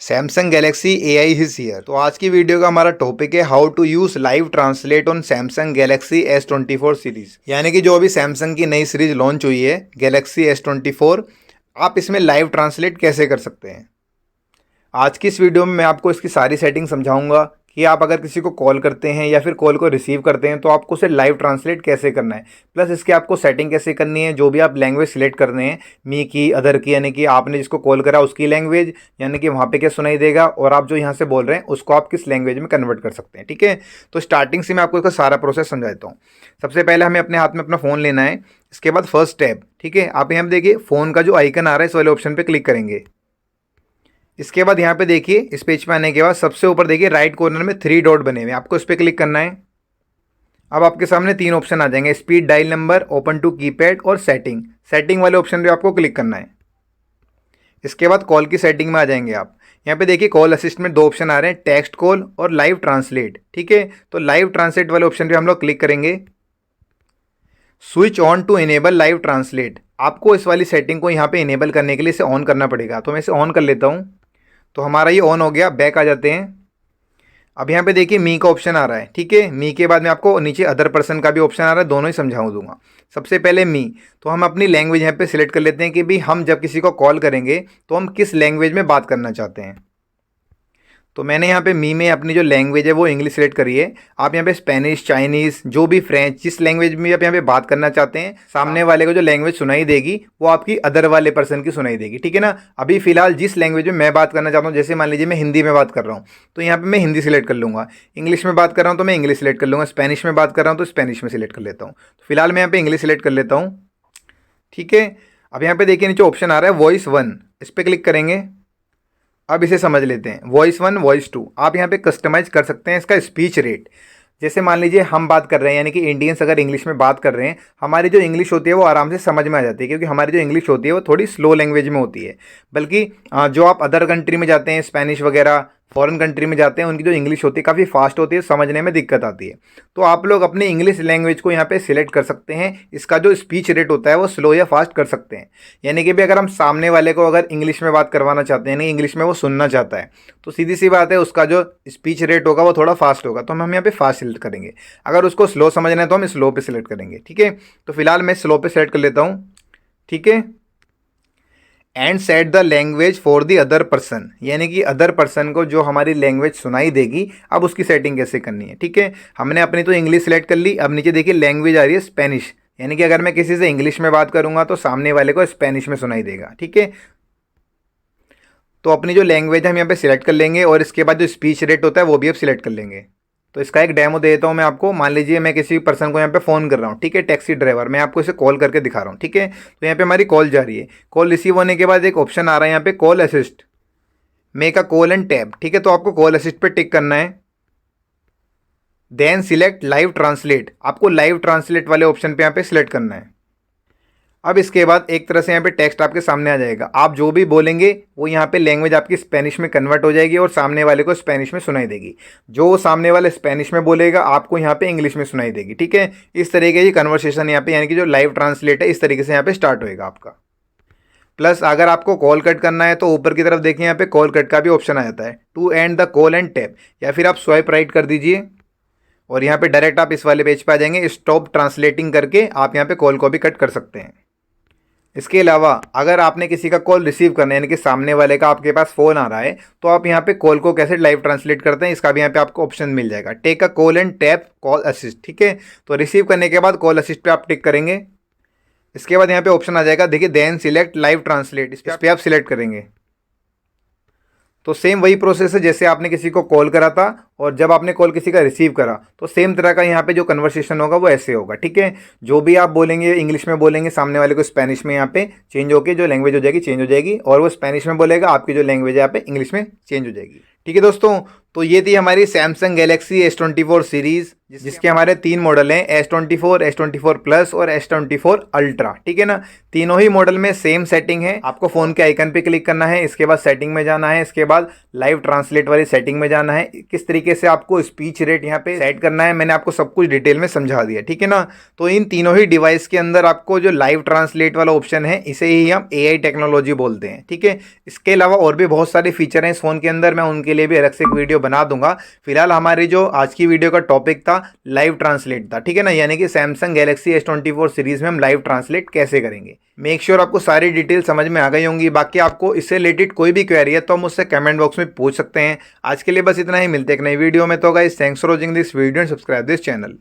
Samsung Galaxy AI is here. तो आज की वीडियो का हमारा टॉपिक है how to use live translate on Samsung Galaxy S24 series. यानी कि जो अभी सैमसंग की नई सीरीज लॉन्च हुई है गैलेक्सी S24, आप इसमें लाइव ट्रांसलेट कैसे कर सकते हैं। आज की इस वीडियो में मैं आपको इसकी सारी सेटिंग समझाऊंगा कि आप अगर किसी को कॉल करते हैं या फिर कॉल को रिसीव करते हैं तो आपको उसे लाइव ट्रांसलेट कैसे करना है, प्लस इसकी आपको सेटिंग कैसे करनी है। जो भी आप लैंग्वेज सिलेक्ट कर रहे हैं, मी की, अदर की, यानी कि आपने जिसको कॉल करा उसकी लैंग्वेज, यानी कि वहाँ पे क्या सुनाई देगा, और आप जो यहाँ से बोल रहे हैं उसको आप किस लैंग्वेज में कन्वर्ट कर सकते हैं। ठीक है, तो स्टार्टिंग से मैं आपको इसका सारा प्रोसेस समझाता हूँ। सबसे पहले हमें अपने हाथ में अपना फ़ोन लेना है। इसके बाद फर्स्ट टैब, ठीक है, आप यहाँ पे देखिए फ़ोन का जो आइकन आ रहा है इस वाले ऑप्शन पर क्लिक करेंगे। इसके बाद यहाँ पे देखिए, इस पेज पे आने के बाद सबसे ऊपर देखिए राइट कॉर्नर में 3 डॉट बने हुए हैं, आपको इस पर क्लिक करना है। अब आपके सामने 3 ऑप्शन आ जाएंगे, speed dial number, open to keypad और सेटिंग। सेटिंग वाले ऑप्शन पे आपको क्लिक करना है। इसके बाद कॉल की सेटिंग में आ जाएंगे आप। यहाँ पे देखिए कॉल असिस्ट में 2 ऑप्शन आ रहे हैं, टेक्स्ट कॉल और लाइव ट्रांसलेट। ठीक है, तो लाइव ट्रांसलेट वाले ऑप्शन पे हम लोग क्लिक करेंगे। Switch on to enable live translate, आपको इस वाली सेटिंग को यहाँ पे इनेबल करने के लिए इसे ऑन करना पड़ेगा। तो मैं इसे ऑन कर लेता हूँ। तो हमारा ये ऑन हो गया। बैक आ जाते हैं। अब यहाँ पे देखिए मी का ऑप्शन आ रहा है। ठीक है, मी के बाद में आपको नीचे अदर पर्सन का भी ऑप्शन आ रहा है, दोनों ही समझाऊँ दूंगा। सबसे पहले मी, तो हम अपनी लैंग्वेज यहाँ पे सिलेक्ट कर लेते हैं कि भाई हम जब किसी को कॉल करेंगे तो हम किस लैंग्वेज में बात करना चाहते हैं। तो मैंने यहाँ पे मी में अपनी जो लैंग्वेज है वो इंग्लिश सेलेक्ट करी है। आप यहाँ पे स्पेनिश, चाइनीज़, जो भी फ्रेंच, जिस लैंग्वेज में आप यहाँ पे बात करना चाहते हैं, सामने वाले को जो लैंग्वेज सुनाई देगी वो आपकी अदर वाले पर्सन की सुनाई देगी। ठीक है ना। अभी फिलहाल जिस लैंग्वेज में मैं बात करना चाहता हूँ, जैसे मान लीजिए मैं हिंदी में बात कर रहा हूँ तो यहाँ पर मैं हिंदी सेलेक्ट कर लूँगा। इंग्लिश में बात कर रहा हूँ तो मैं इंग्लिश सेलेक्ट कर लूँगा। स्पेनिश में बात कर रहा हूँ तो स्पेनिश में सेलेक्ट कर लेता हूँ। तो फिलहाल मैं यहाँ पे इंग्लिश सेलेक्ट कर लेता हूँ। ठीक है, अब यहाँ पे देखिए नीचे ऑप्शन आ रहा है वॉइस 1, इस पर क्लिक करेंगे। अब इसे समझ लेते हैं, वॉइस 1, वॉइस 2, आप यहाँ पे कस्टमाइज कर सकते हैं इसका स्पीच रेट। जैसे मान लीजिए हम बात कर रहे हैं, यानी कि इंडियंस अगर इंग्लिश में बात कर रहे हैं, हमारी जो इंग्लिश होती है वो आराम से समझ में आ जाती है, क्योंकि हमारी जो इंग्लिश होती है वो थोड़ी स्लो लैंग्वेज में होती है। बल्कि जो आप अदर कंट्री में जाते हैं, स्पेनिश वगैरह फॉरेन कंट्री में जाते हैं, उनकी जो इंग्लिश होती है काफ़ी फास्ट होती है, समझने में दिक्कत आती है। तो आप लोग अपनी इंग्लिश लैंग्वेज को यहाँ पे सिलेक्ट कर सकते हैं। इसका जो स्पीच रेट होता है वो स्लो या फास्ट कर सकते हैं। यानी कि भी अगर हम सामने वाले को अगर इंग्लिश में बात करवाना चाहते हैं, यानी इंग्लिश में वो सुनना चाहता है, तो सीधी सी बात है उसका जो स्पीच रेट होगा वो थोड़ा फास्ट होगा, तो हम यहाँ पे फास्ट सिलेक्ट करेंगे। अगर उसको स्लो समझना है तो हम स्लो पे सिलेक्ट करेंगे। ठीक है, तो फिलहाल मैं स्लो पे सेलेक्ट कर लेता हूँ। ठीक है, and set the language for the other person, यानी कि अदर पर्सन को जो हमारी लैंग्वेज सुनाई देगी, अब उसकी सेटिंग कैसे करनी है। ठीक है, हमने अपनी तो इंग्लिश सेलेक्ट कर ली। अब नीचे देखिए लैंग्वेज आ रही है स्पेनिश, यानी कि अगर मैं किसी से इंग्लिश में बात करूंगा तो सामने वाले को स्पेनिश में सुनाई देगा। ठीक है, तो अपनी जो लैंग्वेज है हम यहाँ पे सिलेक्ट कर लेंगे और इसके बाद जो स्पीच रेट होता है वो भी अब सिलेक्ट कर लेंगे। तो इसका एक डेमो दे देता हूँ मैं आपको। मान लीजिए मैं किसी पर्सन को यहाँ पे फ़ोन कर रहा हूँ, ठीक है, टैक्सी ड्राइवर, मैं आपको इसे कॉल करके दिखा रहा हूँ। ठीक है, तो यहाँ पे हमारी कॉल जा रही है। कॉल रिसीव होने के बाद एक ऑप्शन आ रहा है यहाँ पे call assist, make a call and tab. ठीक है, तो आपको कॉल असिस्ट पे टिक करना है। देन सिलेक्ट लाइव ट्रांसलेट, आपको लाइव ट्रांसलेट वाले ऑप्शन पे यहाँ पे सिलेक्ट करना है। अब इसके बाद एक तरह से यहाँ पे टेक्स्ट आपके सामने आ जाएगा। आप जो भी बोलेंगे वो यहाँ पे लैंग्वेज आपकी स्पेनिश में कन्वर्ट हो जाएगी और सामने वाले को स्पेनिश में सुनाई देगी। जो सामने वाले स्पेनिश में बोलेगा आपको यहाँ पे इंग्लिश में सुनाई देगी। ठीक है, इस तरीके की कन्वर्सेशन यहाँ पे, यानी कि जो लाइव ट्रांसलेट है, इस तरीके से यहाँ पे स्टार्ट होएगा आपका। प्लस अगर आपको कॉल कट करना है तो ऊपर की तरफ देखिए यहाँ पे कॉल कट का भी ऑप्शन आ जाता है, to end the call and tap, या फिर आप स्वाइप राइट कर दीजिए और यहाँ पे डायरेक्ट आप इस वाले पेज पे आ जाएंगे। स्टॉप ट्रांसलेटिंग करके आप यहाँ पे कॉल को भी कट कर सकते हैं। इसके अलावा अगर आपने किसी का कॉल रिसीव करना है, यानी कि सामने वाले का आपके पास फ़ोन आ रहा है, तो आप यहाँ पे कॉल को कैसे लाइव ट्रांसलेट करते हैं इसका भी यहाँ पे आपको ऑप्शन मिल जाएगा, take a call and tap call assist. ठीक है, तो रिसीव करने के बाद कॉल असिस्ट पे आप टिक करेंगे। इसके बाद यहाँ पे ऑप्शन आ जाएगा, देखिए देन सिलेक्ट लाइव ट्रांसलेट, इस पर आप सिलेक्ट करेंगे। तो सेम वही प्रोसेस है जैसे आपने किसी को कॉल करा था और जब आपने कॉल किसी का रिसीव करा, तो सेम तरह का यहाँ पे जो कन्वर्सेशन होगा वो ऐसे होगा। ठीक है, जो भी आप बोलेंगे इंग्लिश में बोलेंगे, सामने वाले को स्पेनिश में यहाँ पे चेंज होकर जो लैंग्वेज हो जाएगी चेंज हो जाएगी, और वो स्पेनिश में बोलेगा, आपकी जो लैंग्वेज है यहाँ पे इंग्लिश में चेंज हो जाएगी। ठीक है दोस्तों, तो ये थी हमारी सैमसंग गैलेक्सी S24 सीरीज, जिसके हमारे 3 मॉडल हैं, S24, S24 प्लस और S24 अल्ट्रा। ठीक है ना, तीनों ही मॉडल में सेम सेटिंग है। आपको फोन के आइकन पे क्लिक करना है, इसके बाद सेटिंग में जाना है, इसके बाद लाइव ट्रांसलेट वाली सेटिंग में जाना है। किस तरीके से आपको स्पीच रेट यहाँ पे सेट करना है मैंने आपको सब कुछ डिटेल में समझा दिया। ठीक है ना, तो इन तीनों ही डिवाइस के अंदर आपको जो लाइव ट्रांसलेट वाला ऑप्शन है, इसे ही हम AI टेक्नोलॉजी बोलते हैं। ठीक है, इसके अलावा और भी बहुत सारे फीचर हैं इस फोन के अंदर, मैं उनके लिए भी अलग से एक वीडियो बना दूंगा। फिलहाल हमारी जो आज की वीडियो का टॉपिक था लाइव ट्रांसलेट था। ठीक है ना, यानी कि सैमसंग गैलेक्सी S24 सीरीज में हम लाइव ट्रांसलेट कैसे करेंगे। मेक श्योर आपको सारी डिटेल समझ में आ गई होंगी। बाकी आपको इससे रिलेटेड कोई भी क्वेरी है तो मुझसे कमेंट बॉक्स में पूछ सकते हैं। आज के लिए बस इतना ही, मिलते हैं एक नई वीडियो में। तो guys, thanks for watching this video and subscribe this channel.